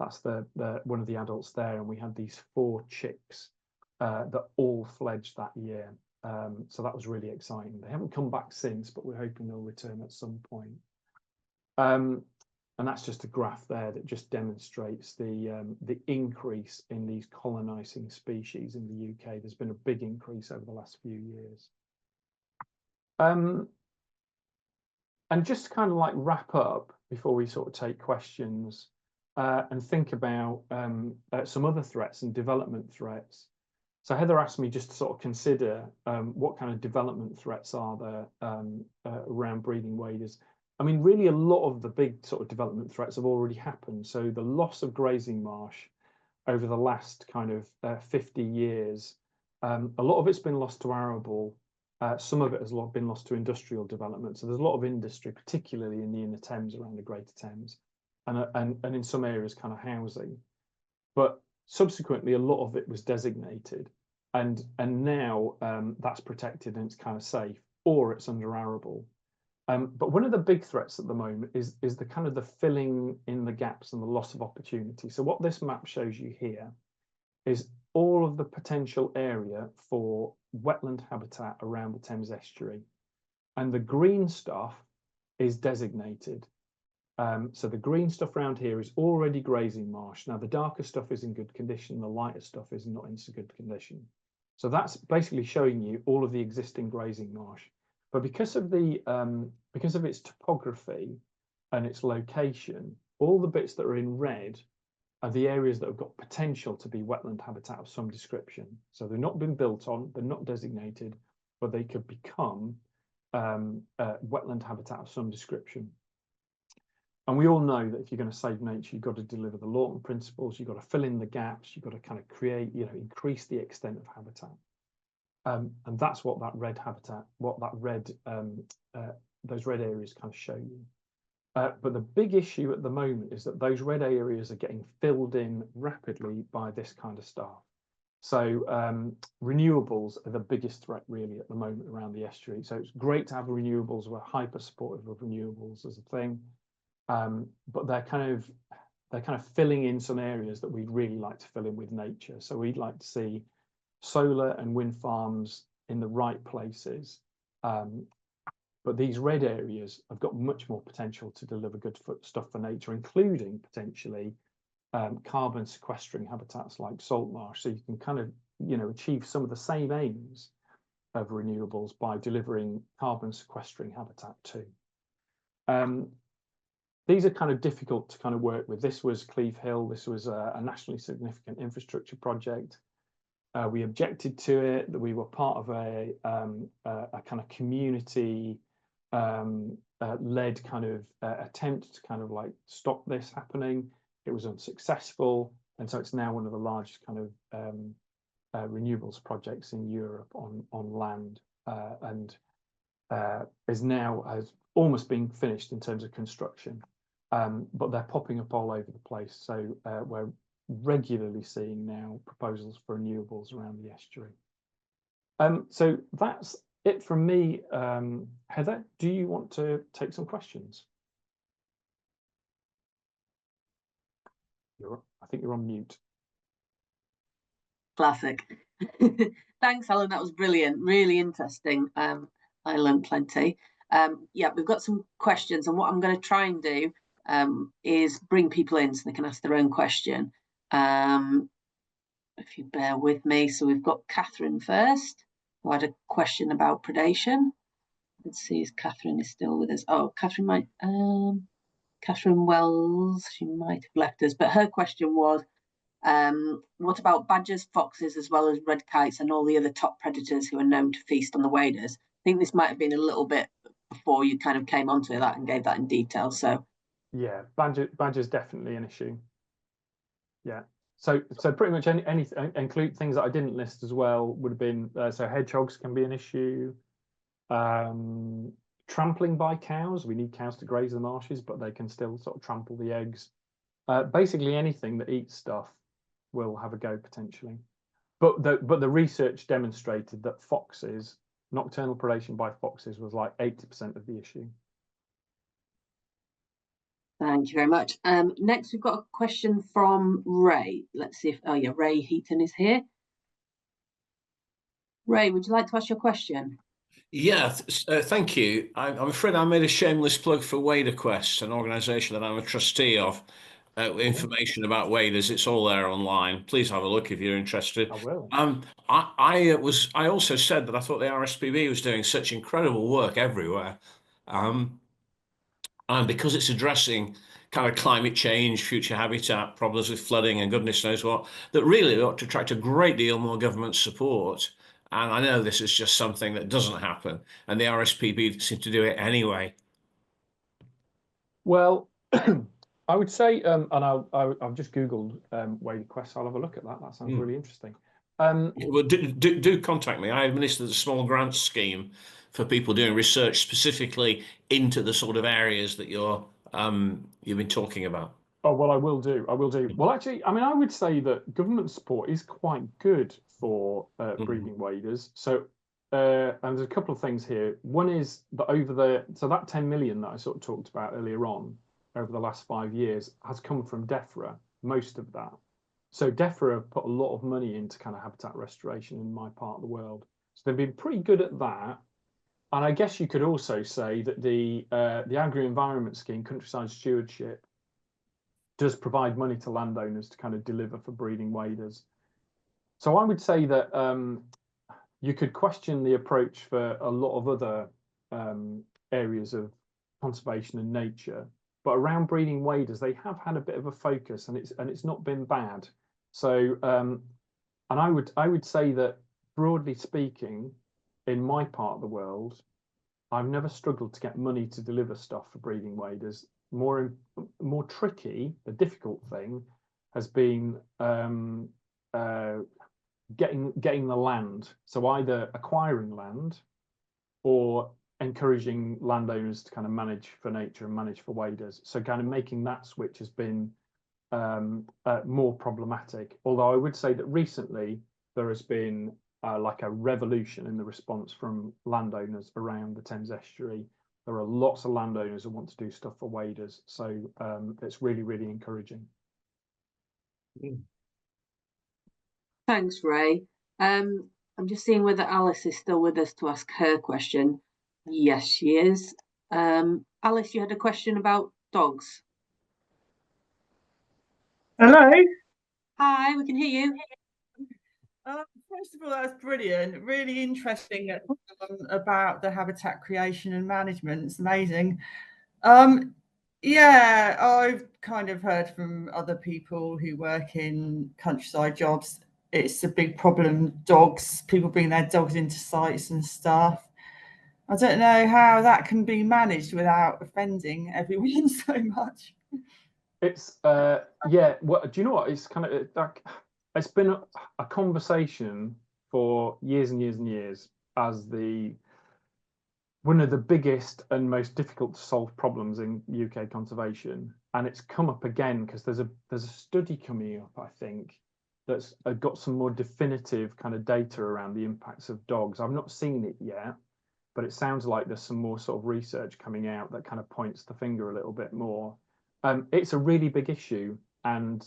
That's one of the adults there, and we had these 4 chicks that all fledged that year. So that was really exciting. They haven't come back since, but we're hoping they'll return at some point. And that's just a graph there that just demonstrates the increase in these colonizing species in the UK. There's been a big increase over the last few years. And just to kind of like wrap up before we sort of take questions and think about some other threats and development threats. So Heather asked me just to sort of consider what kind of development threats are there around breeding waders. I mean, really, a lot of the big sort of development threats have already happened. So the loss of grazing marsh over the last kind of 50 years, a lot of it's been lost to arable. Some of it has been lost to industrial development. So there's a lot of industry, particularly in the inner Thames, around the Greater Thames, and in some areas, kind of housing. But subsequently, a lot of it was designated, and now that's protected and it's kind of safe, or it's under arable. But one of the big threats at the moment is the kind of the filling in the gaps and the loss of opportunity. So what this map shows you here is all of the potential area for wetland habitat around the Thames estuary, and the green stuff is designated. So the green stuff around here is already grazing marsh. Now the darker stuff is in good condition, the lighter stuff is not in so good condition. So that's basically showing you all of the existing grazing marsh. But because of its topography and its location, all the bits that are in red are the areas that have got potential to be wetland habitat of some description. So they've not been built on, they're not designated, but they could become wetland habitat of some description. And we all know that if you're going to save nature, you've got to deliver the Lawton principles, you've got to fill in the gaps, you've got to kind of create, increase the extent of habitat. And that's what that red habitat, those red areas kind of show you. But the big issue at the moment is that those red areas are getting filled in rapidly by this kind of stuff. So renewables are the biggest threat really at the moment around the estuary. So it's great to have renewables. We're hyper supportive of renewables as a thing, but they're kind of filling in some areas that we'd really like to fill in with nature. So we'd like to see solar and wind farms in the right places. But these red areas have got much more potential to deliver good stuff for nature, including potentially carbon sequestering habitats like salt marsh. So you can kind of, achieve some of the same aims of renewables by delivering carbon sequestering habitat too. These are kind of difficult to kind of work with. This was Cleve Hill. This was a nationally significant infrastructure project. We objected to it, that we were part of a kind of community led kind of attempt to kind of like stop this happening. It was unsuccessful, and so it's now one of the largest kind of renewables projects in Europe on land, and has almost been finished in terms of construction, but they're popping up all over the place. So we're regularly seeing now proposals for renewables around the estuary. So that's it from me. Heather, do you want to take some questions? I think you're on mute. Classic. Thanks, Alan. That was brilliant. Really interesting. I learned plenty. Yeah, we've got some questions, and what I'm going to try and do is bring people in so they can ask their own question. If you bear with me. So we've got Catherine first, who had a question about predation. Let's see if Catherine is still with us. Oh, Catherine might, Catherine Wells, she might have left us, but her question was, what about badgers, foxes, as well as red kites and all the other top predators who are known to feast on the waders? I think this might have been a little bit before you kind of came onto that and gave that in detail. So yeah, badger's definitely an issue. Yeah. So pretty much any include things that I didn't list as well would have been so hedgehogs can be an issue. Trampling by cows. We need cows to graze the marshes, but they can still sort of trample the eggs. Basically anything that eats stuff will have a go potentially. But the research demonstrated that foxes, nocturnal predation by foxes, was like 80% of the issue. Thank you very much. Next, we've got a question from Ray. Let's see if, oh yeah, Ray Heaton is here. Ray, would you like to ask your question? Yeah, thank you. I'm afraid I made a shameless plug for WaderQuest, an organisation that I'm a trustee of. Information about waders, it's all there online. Please have a look if you're interested. I will. I also said that I thought the RSPB was doing such incredible work everywhere, and because it's addressing kind of climate change, future habitat problems with flooding, and goodness knows what, that really ought to attract a great deal more government support. And I know this is just something that doesn't happen, and the RSPB seem to do it anyway. Well, I would say, and I've just Googled WaderQuest. I'll have a look at that. That sounds really interesting. Well, do contact me. I administer the small grants scheme for people doing research specifically into the sort of areas that you've been talking about. Oh, well, I will do. I will do. Well, actually, I mean, I would say that government support is quite good for breeding waders. So, and there's a couple of things here. One is that so that 10 million that I sort of talked about earlier on over the last 5 years has come from DEFRA, most of that. So DEFRA have put a lot of money into kind of habitat restoration in my part of the world. So they've been pretty good at that. And I guess you could also say that the agri-environment scheme, countryside stewardship, does provide money to landowners to kind of deliver for breeding waders. So I would say that you could question the approach for a lot of other areas of conservation and nature, but around breeding waders, they have had a bit of a focus, and it's not been bad. So, and I would say that broadly speaking, in my part of the world, I've never struggled to get money to deliver stuff for breeding waders. More tricky, the difficult thing has been getting the land. So either acquiring land or encouraging landowners to kind of manage for nature and manage for waders. So kind of making that switch has been more problematic. Although I would say that recently there has been like a revolution in the response from landowners around the Thames estuary. There are lots of landowners who want to do stuff for waders, so it's really, really encouraging. Thanks, Ray. I'm just seeing whether Alice is still with us to ask her question. Yes, she is. Alice, you had a question about dogs. Hello. Hi, we can hear you. First of all, that's brilliant. Really interesting about the habitat creation and management. It's amazing. Yeah, I've kind of heard from other people who work in countryside jobs. It's a big problem. Dogs, people bring their dogs into sites and stuff. I don't know how that can be managed without offending everyone so much. It's yeah. Well, do you know what? It's kind of like it's been a conversation for years and years and years as one of the biggest and most difficult to solve problems in UK conservation, and it's come up again because there's a study coming up, I think, that's got some more definitive kind of data around the impacts of dogs. I've not seen it yet, but it sounds like there's some more sort of research coming out that kind of points the finger a little bit more. It's a really big issue, and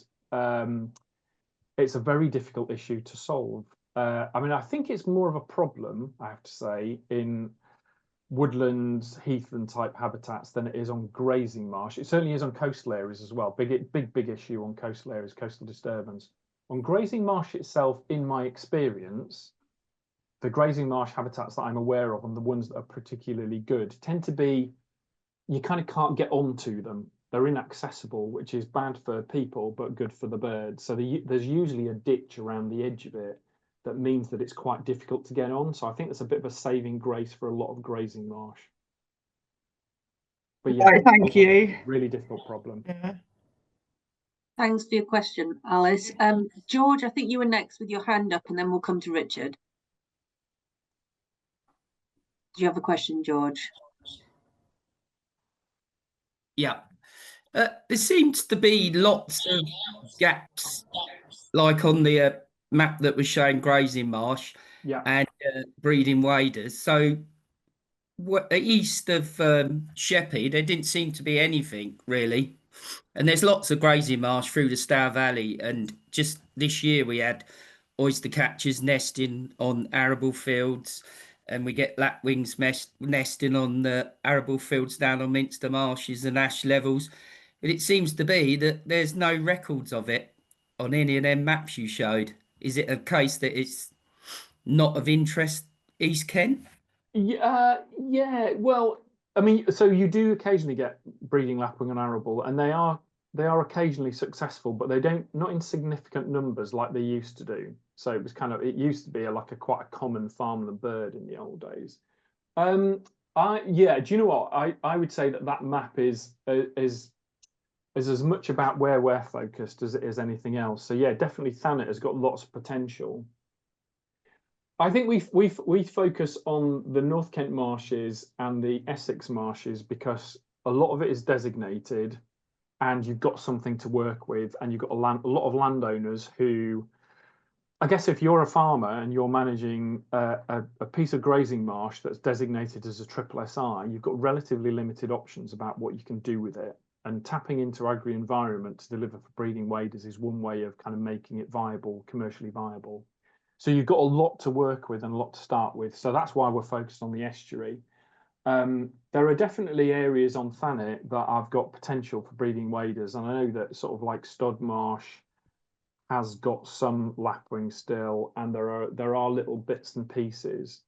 it's a very difficult issue to solve. I mean, I think it's more of a problem, I have to say, in woodlands, heathland type habitats than it is on grazing marsh. It certainly is on coastal areas as well. Big issue on coastal areas, coastal disturbance. On grazing marsh itself, in my experience, the grazing marsh habitats that I'm aware of and the ones that are particularly good tend to be, you kind of can't get onto them. They're inaccessible, which is bad for people, but good for the birds. So there's usually a ditch around the edge of it that means that it's quite difficult to get on. So I think that's a bit of a saving grace for a lot of grazing marsh. But yeah, Right, thank you. Really difficult problem. Yeah. Thanks for your question, Alice. George, I think you were next with your hand up, and then we'll come to Richard. Do you have a question, George? Yeah. There seems to be lots of gaps, like on the map that was showing grazing marsh and breeding waders. So east of Sheppey, there didn't seem to be anything really. And there's lots of grazing marsh through the Stour Valley. And just this year we had oyster catchers nesting on arable fields, and we get lapwings nesting on the arable fields down on Minster Marshes and ash levels. But it seems to be that there's no records of it on any of them maps you showed. Is it a case that it's not of interest, East Kent? Yeah. Well, I mean, so you do occasionally get breeding lapwing and arable, and they are occasionally successful, but they not in significant numbers like they used to do. So it used to be quite a common farmland bird in the old days. Do you know what? I would say that map is as much about where we're focused as it is anything else. So yeah, definitely Thanet has got lots of potential. I think we focus on the North Kent marshes and the Essex marshes because a lot of it is designated, and you've got something to work with, and you've got a lot of landowners who, I guess, if you're a farmer and you're managing a piece of grazing marsh that's designated as a triple SI, you've got relatively limited options about what you can do with it. And tapping into agri-environment to deliver for breeding waders is one way of kind of making it viable, commercially viable. So you've got a lot to work with and a lot to start with. So that's why we're focused on the estuary. There are definitely areas on Thanet that I've got potential for breeding waders, and I know that sort of like Stud Marsh has got some lapwing still, and there are little bits and pieces.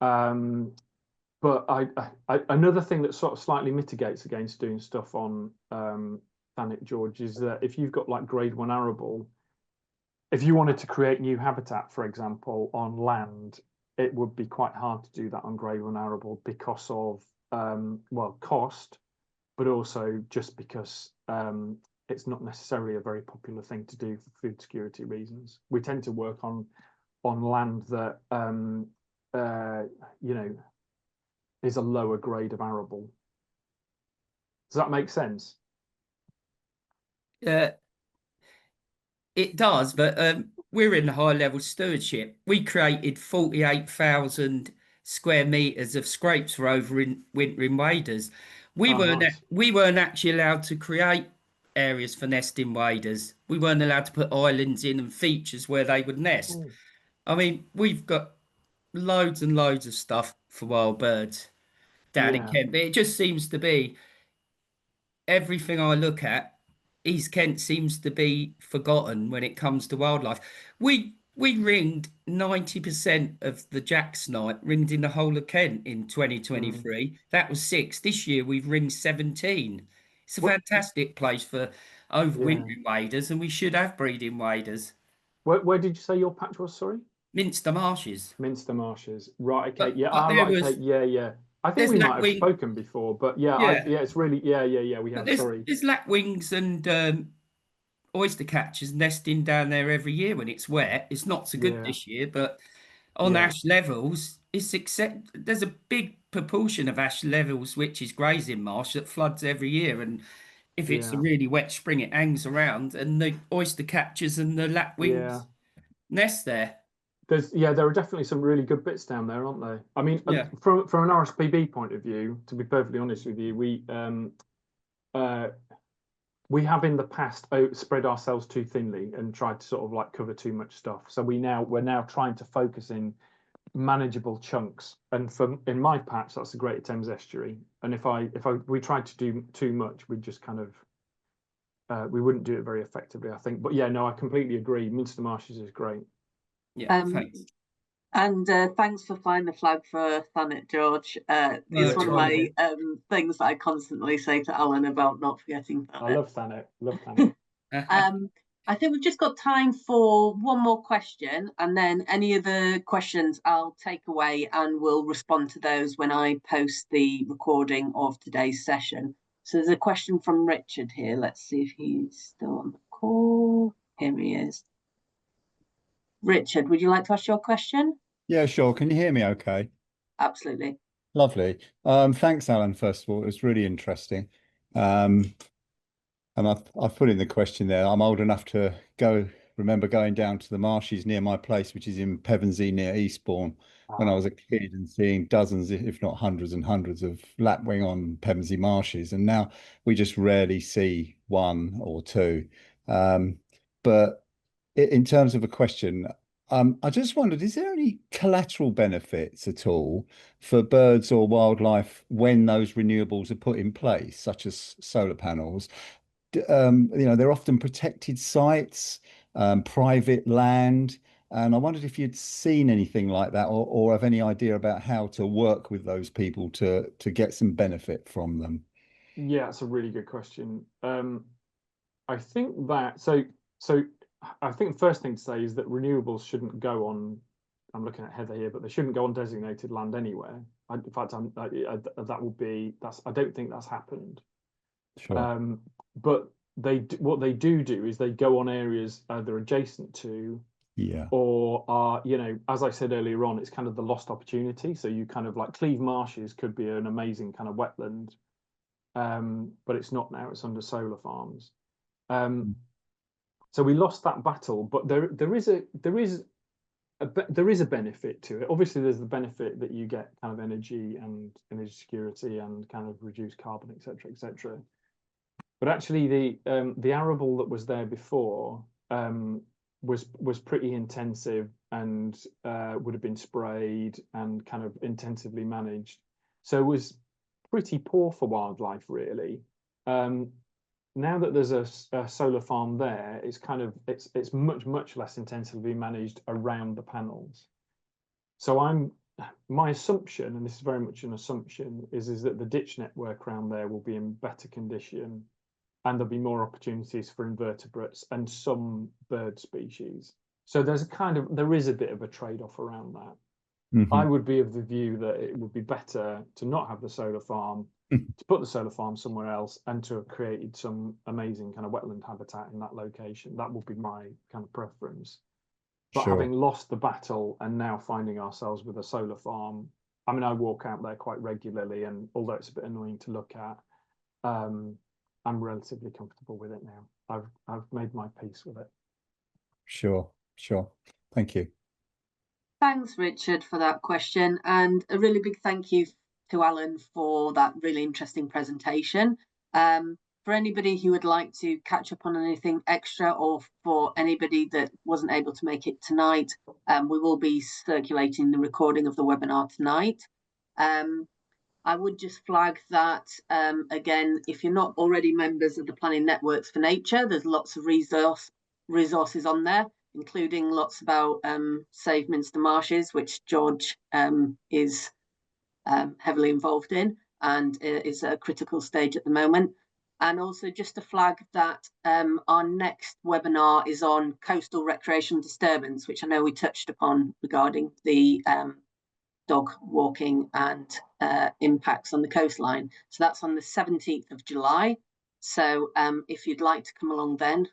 But another thing that sort of slightly mitigates against doing stuff on Thanet, George, is that if you've got like grade 1 arable, if you wanted to create new habitat, for example, on land, it would be quite hard to do that on grade 1 arable because of cost, but also just because it's not necessarily a very popular thing to do for food security reasons. We tend to work on land that is a lower grade of arable. Does that make sense? It does, but we're in high level stewardship. We created 48,000 square meters of scrapes for over in wintering waders. Nice. We weren't actually allowed to create areas for nesting waders. We weren't allowed to put islands in and features where they would nest. Ooh. I mean, we've got loads and loads of stuff for wild birds down in Kent, but it just seems to be everything I look at, East Kent seems to be forgotten when it comes to wildlife. We ringed 90% of the jack snipe ringed in the whole of Kent in 2023. That was 6. This year we've ringed 17. It's a fantastic place for overwintering waders, and we should have breeding waders. Where did you say your patch was? Sorry, Minster Marshes. Minster Marshes. Right. Okay. But Yeah. there Okay. Yeah. I think there's we might have lapwing. spoken before, but yeah, Yeah. it's really we But have. Sorry. there's lapwings and oyster catchers nesting down there every year when it's wet. It's not so good this year, but on ash levels, there's a big proportion of ash levels which is grazing marsh that floods every year, and if it's a really wet spring, it hangs around, and the oyster catchers and the lapwings nest there. There are definitely some really good bits down there, aren't there? I mean, from an RSPB point of view, to be perfectly honest with you, we have in the past spread ourselves too thinly and tried to sort of like cover too much stuff. So we're now trying to focus in manageable chunks. And in my patch, that's the Greater Thames Estuary. And if we tried to do too much, we'd just kind of we wouldn't do it very effectively, I think. But yeah, no, I completely agree. Minster Marshes is great. Yeah, thanks. And thanks for flying the flag for Thanet, George. It's one of my things that I constantly say to Alan about not forgetting Thanet. I love Thanet. Love Thanet. I think we've just got time for one more question, and then any other questions I'll take away and we'll respond to those when I post the recording of today's session. So there's a question from Richard here. Let's see if he's still on the call. Here he is. Richard, would you like to ask your question? Yeah, sure. Can you hear me okay? Absolutely. Lovely. Thanks, Alan, first of all. It was really interesting. And I've put in the question there. I'm old enough to remember going down to the marshes near my place, which is in Pevensey near Eastbourne, when I was a kid, and seeing dozens, if not hundreds and hundreds of lapwing on Pevensey marshes. And now we just rarely see one or two. But in terms of a question, I just wondered, is there any collateral benefits at all for birds or wildlife when those renewables are put in place, such as solar panels? They're often protected sites, private land, and I wondered if you'd seen anything like that, or have any idea about how to work with those people to get some benefit from them. Yeah, it's a really good question. I think that I think the first thing to say is that renewables shouldn't go on. I'm looking at Heather here, but they shouldn't go on designated land anywhere. In fact, that would be I don't think that's happened. Sure. But what they do is they go on areas they're adjacent to, or are, as I said earlier on, it's kind of the lost opportunity. So you kind of like Cleve Marshes could be an amazing kind of wetland, but it's not now. It's under solar farms. So we lost that battle, but there is a benefit to it. Obviously, there's the benefit that you get kind of energy and energy security and kind of reduced carbon, etc., etc. But actually, the arable that was there before was pretty intensive and would have been sprayed and kind of intensively managed. So it was pretty poor for wildlife, really. Now that there's a solar farm there, it's much less intensively managed around the panels. So my assumption, and this is very much an assumption, is that the ditch network around there will be in better condition, and there'll be more opportunities for invertebrates and some bird species. So there is a bit of a trade-off around that. I would be of the view that it would be better to not have the solar farm, to put the solar farm somewhere else, and to have created some amazing kind of wetland habitat in that location. That would be my kind of preference. But having lost the battle and now finding ourselves with a solar farm, I mean, I walk out there quite regularly, and although it's a bit annoying to look at, I'm relatively comfortable with it now. I've made my peace with it. Sure. Thank you. Thanks, Richard, for that question, and a really big thank you to Alan for that really interesting presentation. For anybody who would like to catch up on anything extra, or for anybody that wasn't able to make it tonight, we will be circulating the recording of the webinar tonight. I would just flag that, again, if you're not already members of the Planning Networks for Nature, there's lots of resources on there, including lots about Save Minster Marshes, which George is heavily involved in and is at a critical stage at the moment. And also just to flag that our next webinar is on coastal recreational disturbance, which I know we touched upon regarding the dog walking and impacts on the coastline. So that's on the 17th of July. So if you'd like to come along then,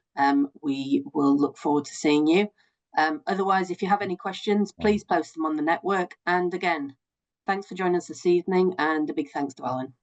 we will look forward to seeing you. Otherwise, if you have any questions, please post them on the network. And again, thanks for joining us this evening, and a big thanks to Alan.